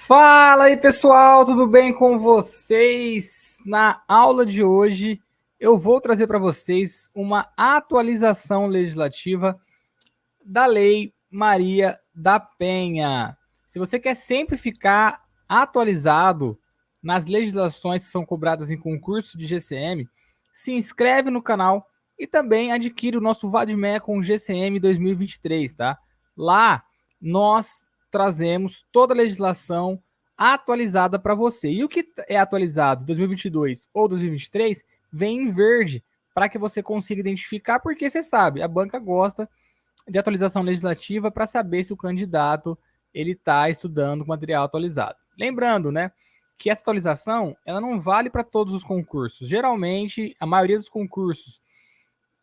Fala aí, pessoal, tudo bem com vocês? Na aula de hoje, eu vou trazer para vocês uma atualização legislativa da Lei Maria da Penha. Se você quer sempre ficar atualizado nas legislações que são cobradas em concurso de GCM, se inscreve no canal e também adquire o nosso Vadmec com GCM 2023, tá? Lá nós trazemos toda a legislação atualizada para você. E o que é atualizado 2022 ou 2023 vem em verde para que você consiga identificar, porque você sabe, a banca gosta de atualização legislativa para saber se o candidato ele está estudando com material atualizado. Lembrando, né, que essa atualização ela não vale para todos os concursos. Geralmente, a maioria dos concursos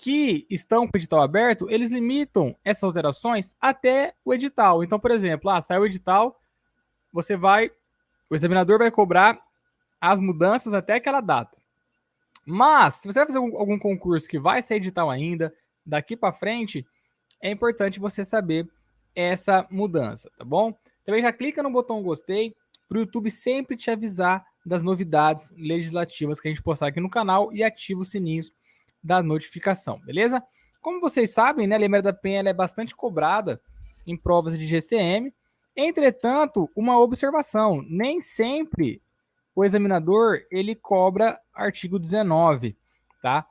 que estão com o edital aberto, eles limitam essas alterações até o edital. Então, por exemplo, saiu o edital, o examinador vai cobrar as mudanças até aquela data. Mas, se você vai fazer algum concurso que vai sair edital ainda, daqui para frente, é importante você saber essa mudança, tá bom? Também já clica no botão gostei para o YouTube sempre te avisar das novidades legislativas que a gente postar aqui no canal e ativa os sininhos da notificação, beleza? Como vocês sabem, né, a Lei Maria da Penha é bastante cobrada em provas de GCM. Entretanto, uma observação, nem sempre o examinador ele cobra artigo 19, tá?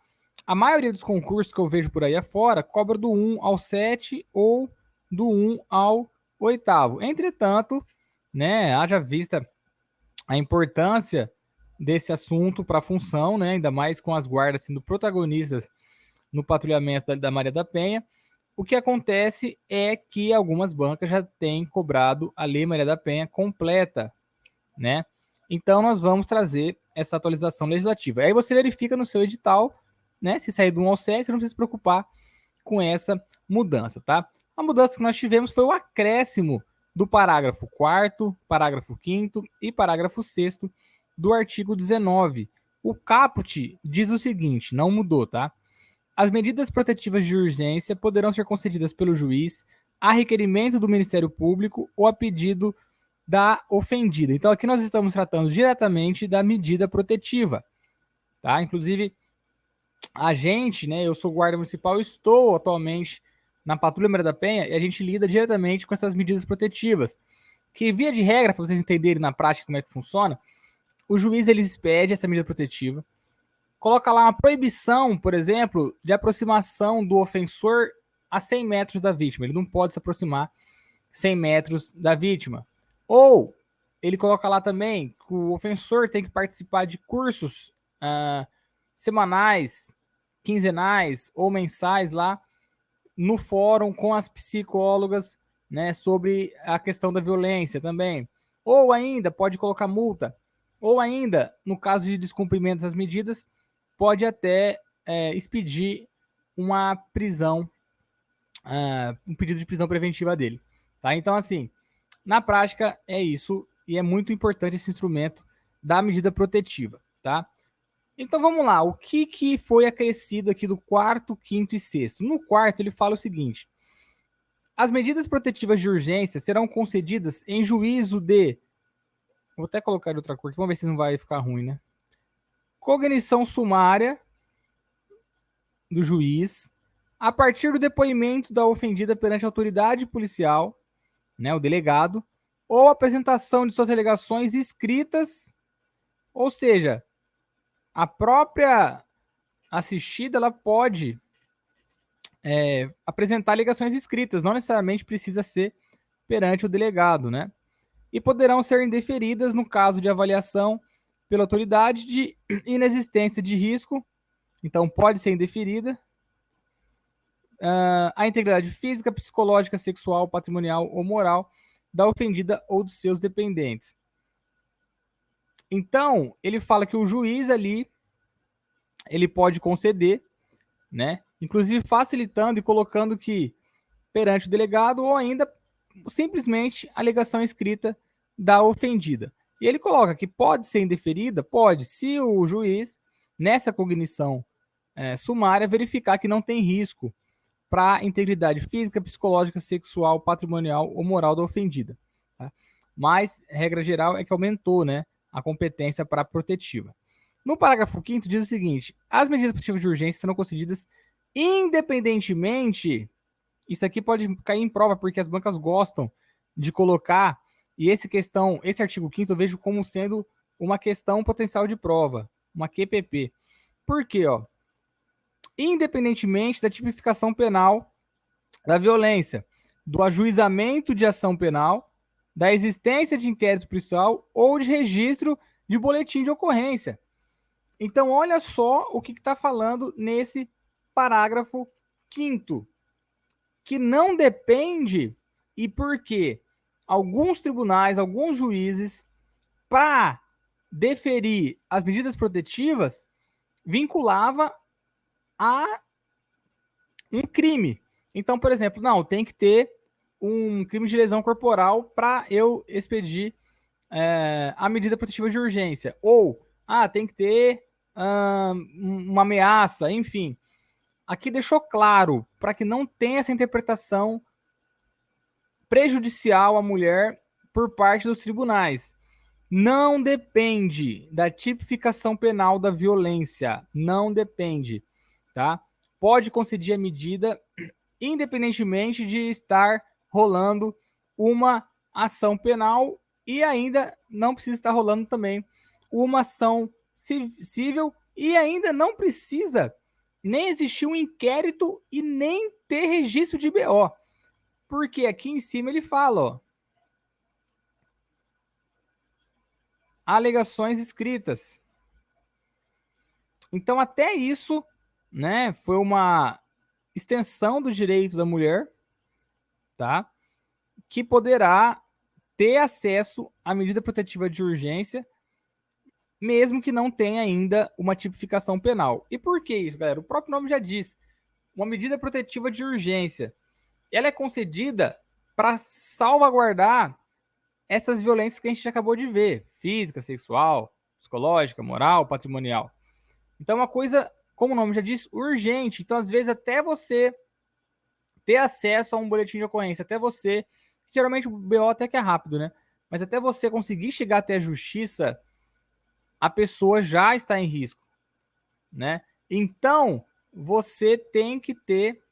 A maioria dos concursos que eu vejo por aí afora cobra do 1 ao 7 ou do 1 ao 8º. Entretanto, né, haja vista a importância desse assunto para a função, né, ainda mais com as guardas sendo protagonistas no patrulhamento da Maria da Penha, o que acontece é que algumas bancas já têm cobrado a Lei Maria da Penha completa, né? Então nós vamos trazer essa atualização legislativa. Aí você verifica no seu edital, né? Se sair do 1 ao 7, você não precisa se preocupar com essa mudança, tá? A mudança que nós tivemos foi o acréscimo do parágrafo 4º, parágrafo 5º e parágrafo 6º do artigo 19. O caput diz o seguinte, não mudou, tá? As medidas protetivas de urgência poderão ser concedidas pelo juiz a requerimento do Ministério Público ou a pedido da ofendida. Então aqui nós estamos tratando diretamente da medida protetiva, tá? Inclusive a gente, né, eu sou guarda municipal, estou atualmente na Patrulha Maria da Penha e a gente lida diretamente com essas medidas protetivas, que via de regra, para vocês entenderem na prática como é que funciona, o juiz ele expede essa medida protetiva, coloca lá uma proibição, por exemplo, de aproximação do ofensor a 100 metros da vítima, ele não pode se aproximar 100 metros da vítima. Ou ele coloca lá também que o ofensor tem que participar de cursos semanais, quinzenais ou mensais lá no fórum com as psicólogas, né, sobre a questão da violência também. Ou ainda pode colocar multa. Ou ainda, no caso de descumprimento das medidas, pode até expedir uma prisão, um pedido de prisão preventiva dele. Tá? Então, assim, na prática é isso e é muito importante esse instrumento da medida protetiva, tá? Então vamos lá, o que foi acrescido aqui do 4º, 5º e 6º? No 4º ele fala o seguinte: as medidas protetivas de urgência serão concedidas em juízo de... Vou até colocar outra cor aqui, vamos ver se não vai ficar ruim, né? Cognição sumária do juiz a partir do depoimento da ofendida perante a autoridade policial, né, o delegado, ou apresentação de suas alegações escritas, ou seja, a própria assistida ela pode apresentar alegações escritas, não necessariamente precisa ser perante o delegado, né? E poderão ser indeferidas no caso de avaliação pela autoridade de inexistência de risco, então pode ser indeferida. A integridade física, psicológica, sexual, patrimonial ou moral da ofendida ou dos seus dependentes. Então, ele fala que o juiz ali, ele pode conceder, né? Inclusive facilitando e colocando que perante o delegado ou ainda simplesmente a alegação escrita da ofendida. E ele coloca que pode ser indeferida, pode, se o juiz, nessa cognição sumária, verificar que não tem risco para a integridade física, psicológica, sexual, patrimonial ou moral da ofendida. Tá? mas regra geral é que aumentou, né, a competência para protetiva. No parágrafo 5º diz o seguinte: as medidas protetivas de urgência serão concedidas independentemente. Isso aqui pode cair em prova, porque as bancas gostam de colocar, e esse artigo 5º eu vejo como sendo uma questão potencial de prova, uma QPP. Por quê? Independentemente da tipificação penal da violência, do ajuizamento de ação penal, da existência de inquérito policial ou de registro de boletim de ocorrência. Então, olha só o que está falando nesse parágrafo 5º, que não depende, e por quê? Alguns tribunais, alguns juízes, para deferir as medidas protetivas, vinculava a um crime. Então, por exemplo, não, tem que ter um crime de lesão corporal para eu expedir a medida protetiva de urgência. Ou, tem que ter uma ameaça, enfim. Aqui deixou claro, para que não tenha essa interpretação prejudicial à mulher por parte dos tribunais. Não depende da tipificação penal da violência. Não depende, tá? Pode conceder a medida independentemente de estar rolando uma ação penal e ainda não precisa estar rolando também uma ação civil e ainda não precisa nem existir um inquérito e nem ter registro de BO. Porque aqui em cima ele fala, alegações escritas. Então até isso, né, foi uma extensão do direito da mulher, tá? Que poderá ter acesso à medida protetiva de urgência, mesmo que não tenha ainda uma tipificação penal. E por que isso, galera? O próprio nome já diz. Uma medida protetiva de urgência. Ela é concedida para salvaguardar essas violências que a gente acabou de ver. Física, sexual, psicológica, moral, patrimonial. Então é uma coisa, como o nome já diz, urgente. Então, às vezes, até você ter acesso a um boletim de ocorrência, até você... Geralmente o BO até que é rápido, né? Mas até você conseguir chegar até a justiça, a pessoa já está em risco, né? Então, você tem que ter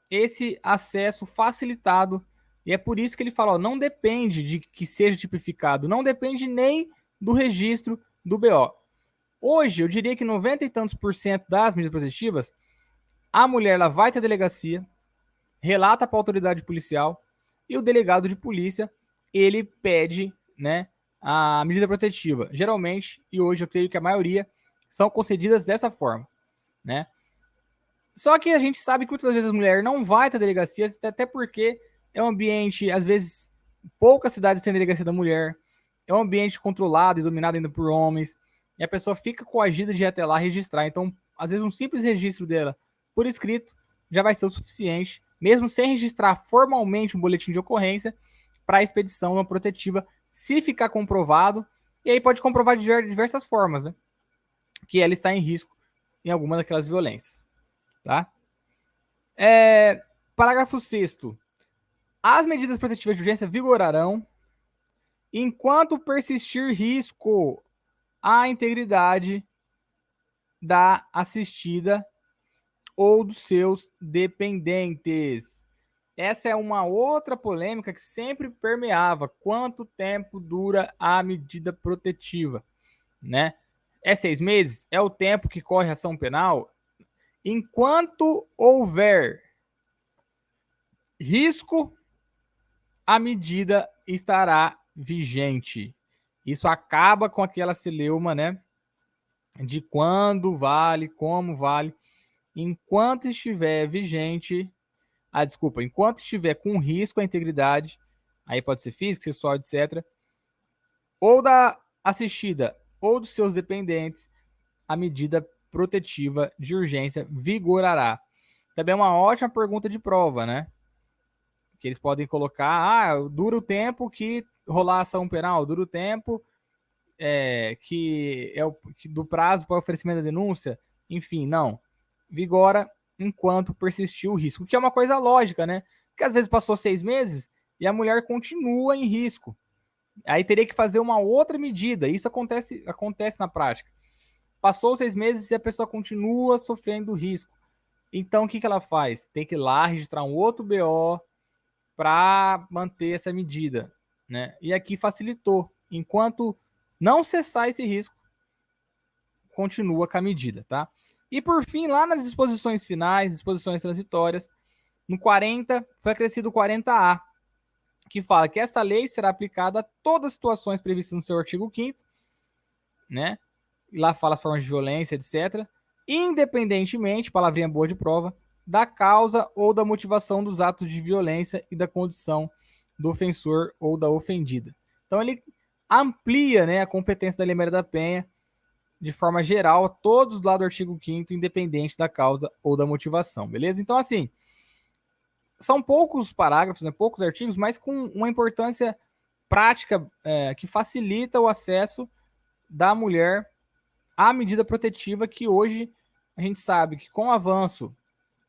esse acesso facilitado. E é por isso que ele fala, não depende de que seja tipificado, não depende nem do registro do BO. Hoje, eu diria que 90 e tantos % das medidas protetivas, a mulher ela vai ter delegacia, relata para a autoridade policial, e o delegado de polícia, ele pede, né, a medida protetiva. Geralmente, e hoje eu creio que a maioria, são concedidas dessa forma, né? Só que a gente sabe que muitas vezes a mulher não vai ter delegacia, até porque é um ambiente, às vezes, poucas cidades têm delegacia da mulher, é um ambiente controlado e dominado ainda por homens, e a pessoa fica coagida de ir até lá registrar. Então, às vezes, um simples registro dela por escrito já vai ser o suficiente, mesmo sem registrar formalmente um boletim de ocorrência, para a expedição uma protetiva, se ficar comprovado, e aí pode comprovar de diversas formas, né? Que ela está em risco em alguma daquelas violências, tá? Parágrafo 6º. As medidas protetivas de urgência vigorarão enquanto persistir risco à integridade da assistida ou dos seus dependentes. Essa é uma outra polêmica que sempre permeava. Quanto tempo dura a medida protetiva, né? É 6 meses? É o tempo que corre a ação penal? Enquanto houver risco, a medida estará vigente. Isso acaba com aquela celeuma, né? De quando vale, como vale. Enquanto estiver vigente, enquanto estiver com risco à integridade, aí pode ser física, sexual, etc., ou da assistida ou dos seus dependentes, a medida protetiva de urgência vigorará. Também é uma ótima pergunta de prova, né? Que eles podem colocar, dura o tempo que rolar a ação penal, dura o tempo que do prazo para oferecimento da denúncia, enfim, não. Vigora enquanto persistir o risco, que é uma coisa lógica, né? Porque às vezes passou 6 meses e a mulher continua em risco, Aí teria que fazer uma outra medida. Isso acontece na prática. Passou 6 meses e a pessoa continua sofrendo risco. Então, o que ela faz? Tem que ir lá registrar um outro BO para manter essa medida, né? E aqui facilitou. Enquanto não cessar esse risco, continua com a medida, tá? E por fim, lá nas disposições finais, disposições transitórias, no 40 foi acrescido o 40A, que fala que essa lei será aplicada a todas as situações previstas no seu artigo 5º, né? E lá fala as formas de violência, etc. Independentemente, palavrinha boa de prova, da causa ou da motivação dos atos de violência e da condição do ofensor ou da ofendida. Então ele amplia, né, a competência da Lei Maria da Penha de forma geral a todos lá do artigo 5º, independente da causa ou da motivação, beleza? Então, assim, são poucos parágrafos, né, poucos artigos, mas com uma importância prática que facilita o acesso da mulher à medida protetiva que hoje a gente sabe que com o avanço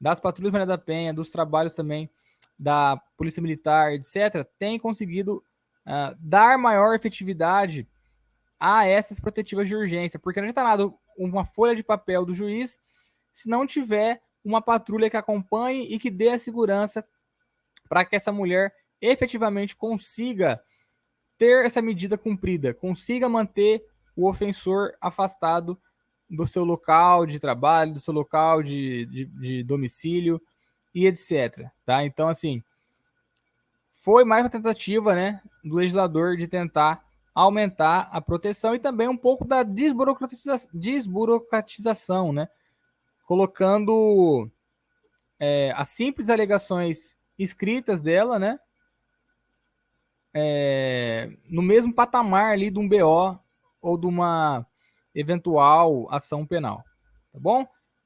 das patrulhas Maria da Penha, dos trabalhos também da Polícia Militar, etc., tem conseguido dar maior efetividade a essas protetivas de urgência, porque não adianta nada uma folha de papel do juiz se não tiver uma patrulha que acompanhe e que dê a segurança para que essa mulher efetivamente consiga ter essa medida cumprida, consiga manter o ofensor afastado do seu local de trabalho, do seu local de domicílio e etc. Tá? Então, assim, foi mais uma tentativa, né, do legislador de tentar aumentar a proteção e também um pouco da desburocratização, né? Colocando as simples alegações escritas dela, né? No mesmo patamar ali de um BO ou de uma eventual ação penal, tá bom?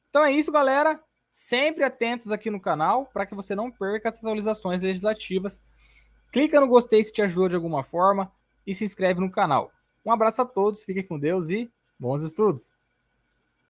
Então é isso, galera. Sempre atentos aqui no canal para que você não perca essas atualizações legislativas. Clica no gostei se te ajudou de alguma forma e se inscreve no canal. Um abraço a todos, fiquem com Deus e bons estudos!